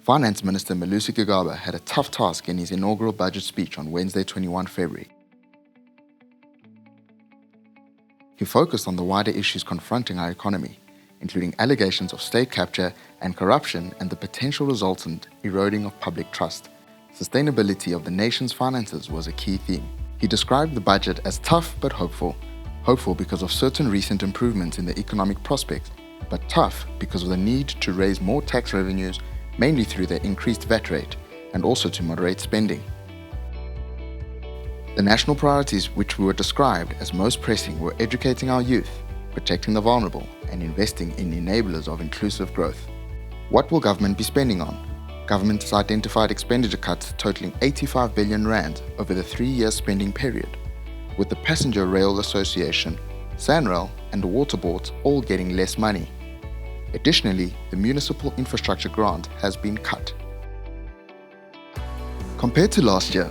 Finance Minister Malusi Gigaba had a tough task in his inaugural budget speech on Wednesday, 21 February. He focused on the wider issues confronting our economy, including allegations of state capture and corruption and the potential resultant eroding of public trust. Sustainability of the nation's finances was a key theme. He described the budget as tough but hopeful. Hopeful because of certain recent improvements in the economic prospects, but tough because of the need to raise more tax revenues, mainly through the increased VAT rate, and also to moderate spending. The national priorities which were described as most pressing were educating our youth, protecting the vulnerable, and investing in enablers of inclusive growth. What will government be spending on? Government has identified expenditure cuts totaling 85 billion rand over the 3-year spending period, with the Passenger Rail Association, SANRAL, and the Water Boards all getting less money. Additionally, the municipal infrastructure grant has been cut. Compared to last year,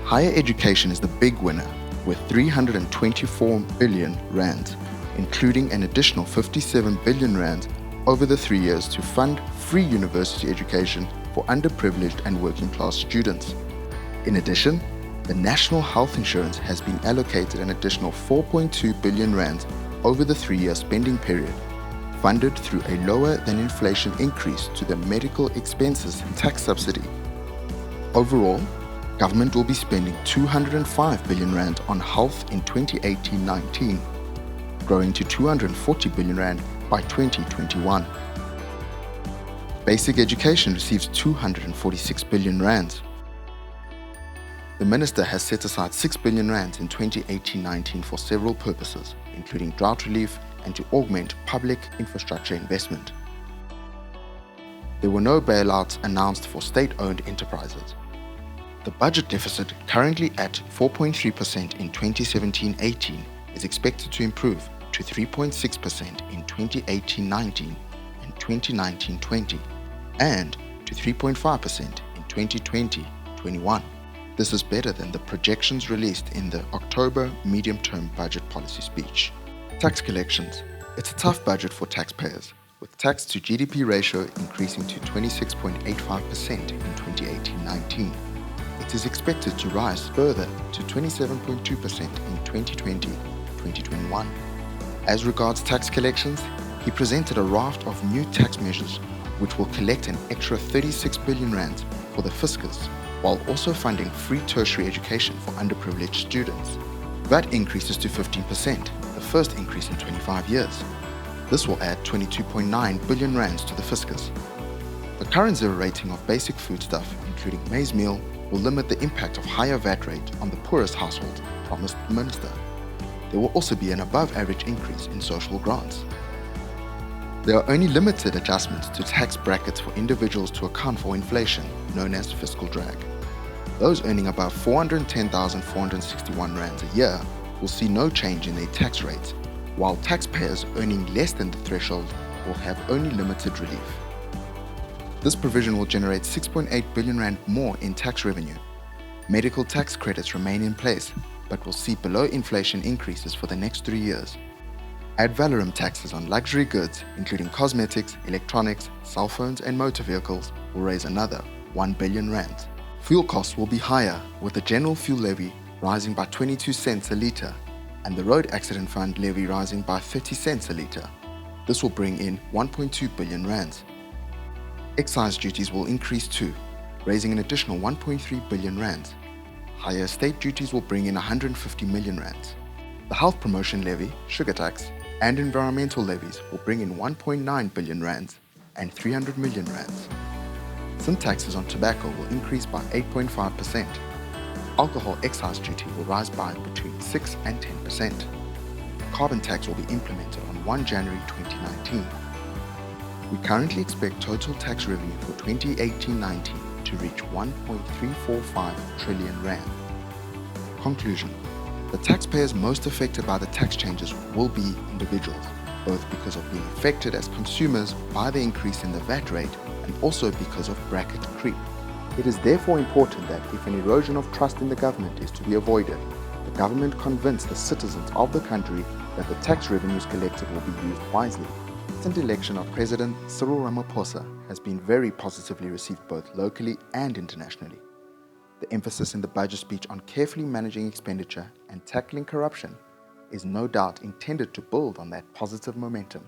higher education is the big winner, with 324 billion rand, including an additional 57 billion rand over the 3 years to fund free university education for underprivileged and working class students. In addition, the National Health Insurance has been allocated an additional 4.2 billion rand over the 3-year spending period, funded through a lower than inflation increase to the medical expenses tax subsidy. Overall, government will be spending 205 billion rand on health in 2018-19, growing to 240 billion rand by 2021. Basic education receives 246 billion rand. The minister has set aside 6 billion rand in 2018-19 for several purposes, including drought relief and to augment public infrastructure investment. There were no bailouts announced for state-owned enterprises. The budget deficit, currently at 4.3% in 2017-18, is expected to improve to 3.6% in 2018-19 and 2019-20, and to 3.5% in 2020-21. This is better than the projections released in the October medium-term budget policy speech. Tax collections. It's a tough budget for taxpayers, with tax to GDP ratio increasing to 26.85% in 2018-19. It is expected to rise further to 27.2% in 2020-2021. As regards tax collections, he presented a raft of new tax measures which will collect an extra 36 billion rand for the fiscus, while also funding free tertiary education for underprivileged students. VAT increases to 15%, the first increase in 25 years. This will add 22.9 billion rands to the fiscus. The current zero rating of basic foodstuff, including maize meal, will limit the impact of higher VAT rate on the poorest household, promised the minister. There will also be an above-average increase in social grants. There are only limited adjustments to tax brackets for individuals to account for inflation, known as fiscal drag. Those earning above 410,461 rands a year will see no change in their tax rates, while taxpayers earning less than the threshold will have only limited relief. This provision will generate 6.8 billion rand more in tax revenue. Medical tax credits remain in place, but will see below inflation increases for the next 3 years. Ad valorem taxes on luxury goods, including cosmetics, electronics, cell phones and motor vehicles, will raise another 1 billion rand. Fuel costs will be higher, with the general fuel levy rising by 22 cents a litre and the road accident fund levy rising by 30 cents a litre. This will bring in 1.2 billion rands. Excise duties will increase too, raising an additional 1.3 billion rands. Higher estate duties will bring in 150 million rands. The health promotion levy, sugar tax, and environmental levies will bring in 1.9 billion rands and 300 million rands. Some taxes on tobacco will increase by 8.5%. Alcohol excise duty will rise by between 6 and 10%. Carbon tax will be implemented on 1 January 2019. We currently expect total tax revenue for 2018-19 to reach 1.345 trillion rand. Conclusion. The taxpayers most affected by the tax changes will be individuals, both because of being affected as consumers by the increase in the VAT rate and also because of bracket creep. It is therefore important that if an erosion of trust in the government is to be avoided, the government convince the citizens of the country that the tax revenues collected will be used wisely. recent election of President Cyril Ramaphosa has been very positively received both locally and internationally. The emphasis in the budget speech on carefully managing expenditure and tackling corruption is no doubt intended to build on that positive momentum.